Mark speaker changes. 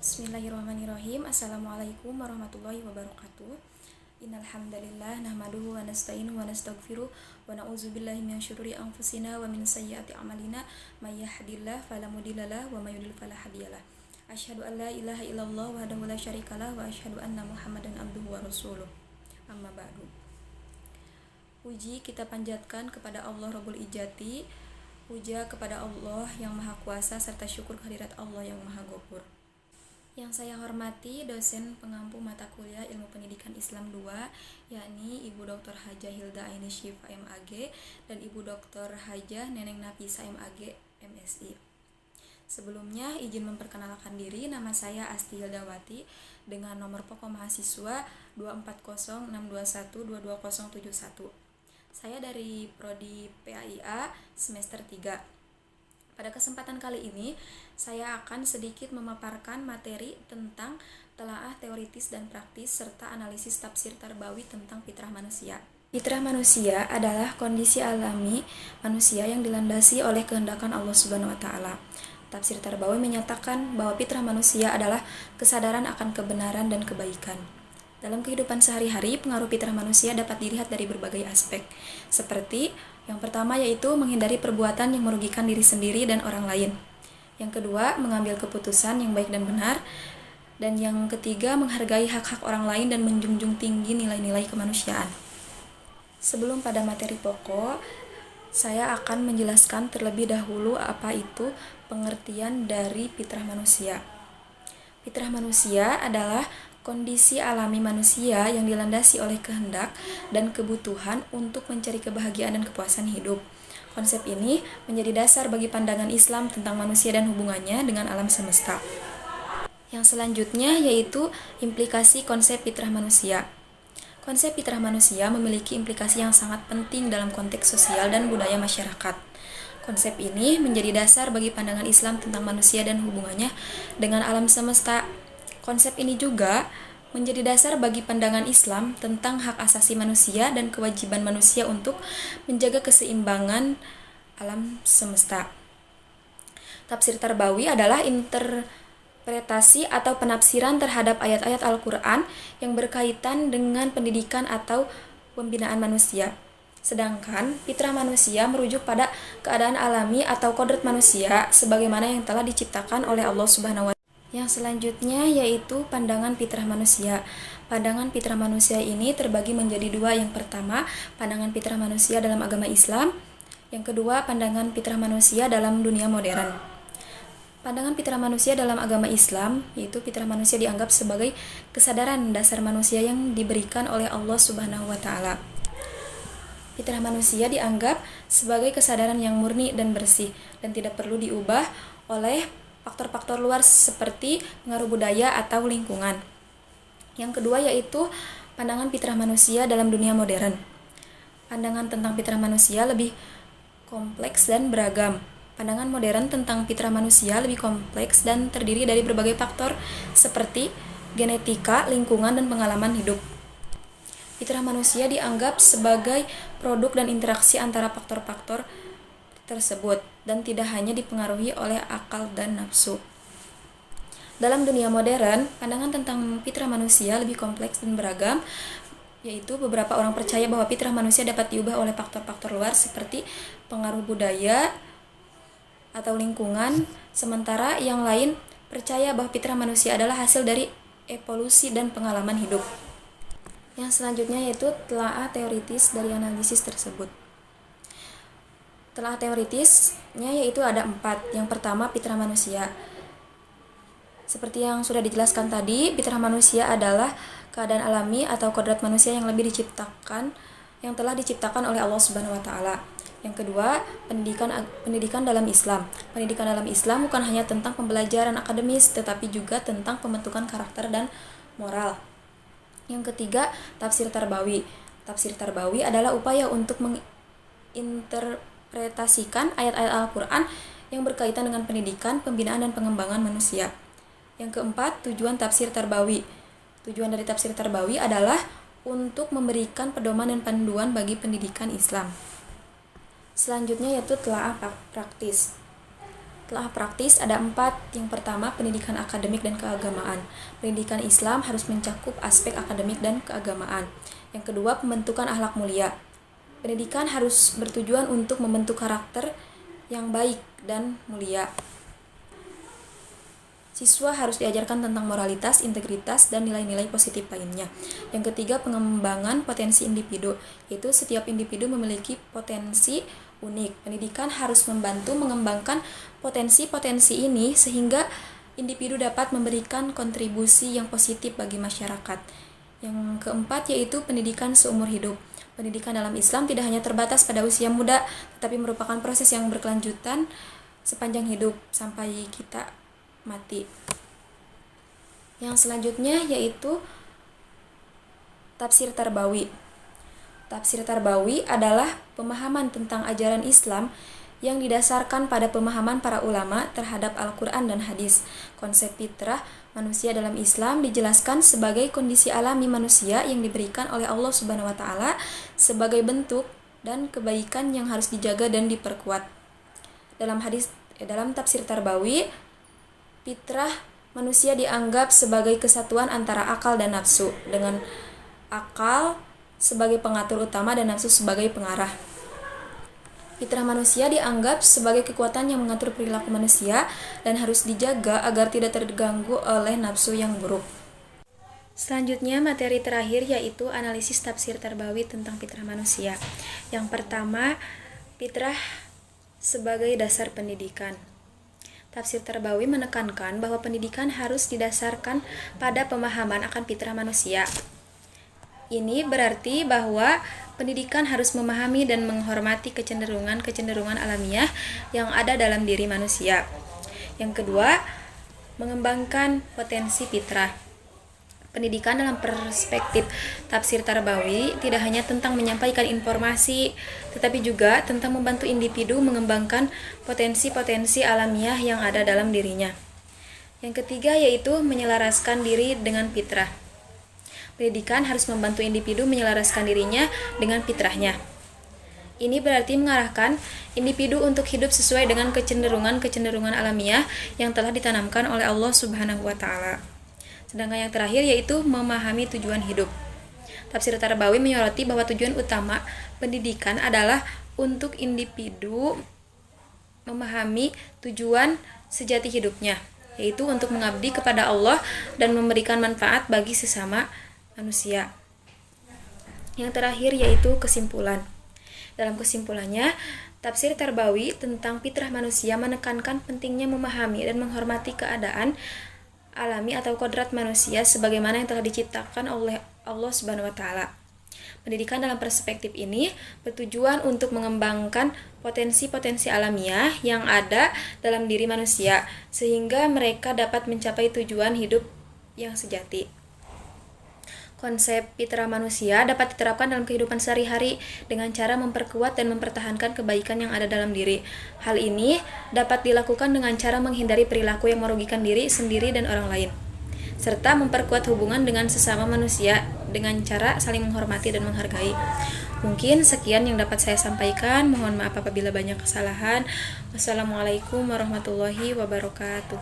Speaker 1: Bismillahirrahmanirrahim. Assalamualaikum warahmatullahi wabarakatuh. Innal hamdalillah nahmaduhu wa nasta'inuhu wa nastaghfiruh wa na'udzubillahi min syururi anfusina wa min sayyiati a'malina may yahdihillahu fala mudhillalah wa may yudhlil fala hadiyalah. Asyhadu an la ilaha illallah wahdahu la syarikalah wa asyhadu anna Muhammadan abduhu wa rasuluh. Amma ba'du. Puji kita panjatkan kepada Allah Rabbul Ijati, puja kepada Allah yang Maha Kuasa serta syukur kehadirat Allah yang Maha Ghafur. Yang saya hormati dosen pengampu mata kuliah Ilmu Pendidikan Islam 2, yakni Ibu Dr. Hajah Hilda Aini Syifa MAG dan Ibu Dr. Hajah Neneng Nafisa MAG MSI. Sebelumnya izin memperkenalkan diri, nama saya Asti Hildawati dengan nomor pokok mahasiswa 24062122071. Saya dari Prodi PAIA semester 3. Pada kesempatan kali ini, saya akan sedikit memaparkan materi tentang telaah teoritis dan praktis serta analisis tafsir tarbawi tentang fitrah manusia. Fitrah manusia adalah kondisi alami manusia yang dilandasi oleh kehendakan Allah Subhanahu wa taala. Tafsir tarbawi menyatakan bahwa fitrah manusia adalah kesadaran akan kebenaran dan kebaikan. Dalam kehidupan sehari-hari, pengaruh fitrah manusia dapat dilihat dari berbagai aspek, seperti yang pertama yaitu menghindari perbuatan yang merugikan diri sendiri dan orang lain. Yang kedua, mengambil keputusan yang baik dan benar. Dan yang ketiga, menghargai hak-hak orang lain dan menjunjung tinggi nilai-nilai kemanusiaan. Sebelum pada materi pokok, saya akan menjelaskan terlebih dahulu apa itu pengertian dari fitrah manusia. Fitrah manusia adalah kondisi alami manusia yang dilandasi oleh kehendak dan kebutuhan untuk mencari kebahagiaan dan kepuasan hidup. Konsep ini menjadi dasar bagi pandangan Islam tentang manusia dan hubungannya dengan alam semesta. Yang selanjutnya yaitu implikasi konsep fitrah manusia. Konsep fitrah manusia memiliki implikasi yang sangat penting dalam konteks sosial dan budaya masyarakat. Konsep ini menjadi dasar bagi pandangan Islam tentang manusia dan hubungannya dengan alam semesta. Konsep ini juga menjadi dasar bagi pandangan Islam tentang hak asasi manusia dan kewajiban manusia untuk menjaga keseimbangan alam semesta. Tafsir tarbawi adalah interpretasi atau penafsiran terhadap ayat-ayat Al-Quran yang berkaitan dengan pendidikan atau pembinaan manusia. Sedangkan fitrah manusia merujuk pada keadaan alami atau kodrat manusia sebagaimana yang telah diciptakan oleh Allah Subhanahu wa taala. Yang selanjutnya yaitu pandangan fitrah manusia. Pandangan fitrah manusia ini terbagi menjadi dua. Yang pertama, pandangan fitrah manusia dalam agama Islam. Yang kedua, pandangan fitrah manusia dalam dunia modern. Pandangan fitrah manusia dalam agama Islam, yaitu fitrah manusia dianggap sebagai kesadaran dasar manusia yang diberikan oleh Allah Subhanahu wa taala. Fitrah manusia dianggap sebagai kesadaran yang murni dan bersih dan tidak perlu diubah oleh faktor-faktor luar seperti pengaruh budaya atau lingkungan. Yang kedua yaitu pandangan fitrah manusia dalam dunia modern. Pandangan tentang fitrah manusia lebih kompleks dan beragam. Pandangan modern tentang fitrah manusia lebih kompleks dan terdiri dari berbagai faktor seperti genetika, lingkungan, dan pengalaman hidup. Fitrah manusia dianggap sebagai produk dan interaksi antara faktor-faktor tersebut dan tidak hanya dipengaruhi oleh akal dan nafsu. Dalam dunia modern, pandangan tentang fitrah manusia lebih kompleks dan beragam, yaitu beberapa orang percaya bahwa fitrah manusia dapat diubah oleh faktor-faktor luar seperti pengaruh budaya atau lingkungan, sementara yang lain percaya bahwa fitrah manusia adalah hasil dari evolusi dan pengalaman hidup. Yang selanjutnya yaitu telaah teoritis dari analisis tersebut. Telaah teoritisnya yaitu ada 4. Yang pertama, fitrah manusia. Seperti yang sudah dijelaskan tadi, fitrah manusia adalah keadaan alami atau kodrat manusia yang telah diciptakan oleh Allah Subhanahu wa taala. Yang kedua, pendidikan dalam Islam. Pendidikan dalam Islam bukan hanya tentang pembelajaran akademis, tetapi juga tentang pembentukan karakter dan moral. Yang ketiga, tafsir tarbawi. Tafsir tarbawi adalah upaya untuk menginterpretasikan ayat-ayat Al-Quran yang berkaitan dengan pendidikan, pembinaan, dan pengembangan manusia. Yang keempat, tujuan tafsir tarbawi. Tujuan dari tafsir tarbawi adalah untuk memberikan pedoman dan panduan bagi pendidikan Islam. Selanjutnya yaitu telaah praktis. Telah praktis ada 4. Yang pertama, pendidikan akademik dan keagamaan. Pendidikan Islam harus mencakup aspek akademik dan keagamaan. Yang kedua, pembentukan akhlak mulia. Pendidikan harus bertujuan untuk membentuk karakter yang baik dan mulia. Siswa harus diajarkan tentang moralitas, integritas, dan nilai-nilai positif lainnya. Yang ketiga, pengembangan potensi individu, yaitu setiap individu memiliki potensi unik. Pendidikan harus membantu mengembangkan potensi-potensi ini sehingga individu dapat memberikan kontribusi yang positif bagi masyarakat. Yang keempat yaitu pendidikan seumur hidup. Pendidikan dalam Islam tidak hanya terbatas pada usia muda, tetapi merupakan proses yang berkelanjutan sepanjang hidup sampai kita mati. Yang selanjutnya yaitu tafsir tarbawi. Tafsir tarbawi adalah pemahaman tentang ajaran Islam yang didasarkan pada pemahaman para ulama terhadap Al-Quran dan hadis. Konsep fitrah manusia dalam Islam dijelaskan sebagai kondisi alami manusia yang diberikan oleh Allah Subhanahu wa Ta'ala sebagai bentuk dan kebaikan yang harus dijaga dan diperkuat. Dalam tafsir tarbawi, fitrah manusia dianggap sebagai kesatuan antara akal dan nafsu, dengan akal sebagai pengatur utama dan nafsu sebagai pengarah. Fitrah manusia dianggap sebagai kekuatan yang mengatur perilaku manusia dan harus dijaga agar tidak terganggu oleh nafsu yang buruk. Selanjutnya, materi terakhir yaitu analisis tafsir tarbawi tentang fitrah manusia. Yang pertama, fitrah sebagai dasar pendidikan. Tafsir tarbawi menekankan bahwa pendidikan harus didasarkan pada pemahaman akan fitrah manusia. Ini berarti bahwa pendidikan harus memahami dan menghormati kecenderungan alamiah yang ada dalam diri manusia. Yang kedua, mengembangkan potensi fitrah. Pendidikan dalam perspektif tafsir tarbawi tidak hanya tentang menyampaikan informasi, tetapi juga tentang membantu individu mengembangkan potensi-potensi alamiah yang ada dalam dirinya. Yang ketiga yaitu menyelaraskan diri dengan fitrah. Pendidikan harus membantu individu menyelaraskan dirinya dengan fitrahnya. Ini berarti mengarahkan individu untuk hidup sesuai dengan kecenderungan alamiah yang telah ditanamkan oleh Allah Subhanahu wa Ta'ala. Sedangkan yang terakhir yaitu memahami tujuan hidup. Tafsir tarbawi menyoroti bahwa tujuan utama pendidikan adalah untuk individu memahami tujuan sejati hidupnya, yaitu untuk mengabdi kepada Allah dan memberikan manfaat bagi sesama manusia. Yang terakhir yaitu kesimpulan. Dalam kesimpulannya, tafsir tarbawi tentang fitrah manusia menekankan pentingnya memahami dan menghormati keadaan alami atau kodrat manusia sebagaimana yang telah diciptakan oleh Allah Subhanahu wa Ta'ala. Pendidikan dalam perspektif ini bertujuan untuk mengembangkan potensi-potensi alamiah yang ada dalam diri manusia sehingga mereka dapat mencapai tujuan hidup yang sejati. Konsep fitrah manusia dapat diterapkan dalam kehidupan sehari-hari dengan cara memperkuat dan mempertahankan kebaikan yang ada dalam diri. Hal ini dapat dilakukan dengan cara menghindari perilaku yang merugikan diri sendiri dan orang lain, serta memperkuat hubungan dengan sesama manusia dengan cara saling menghormati dan menghargai. Mungkin sekian yang dapat saya sampaikan. Mohon maaf apabila banyak kesalahan. Wassalamualaikum warahmatullahi wabarakatuh.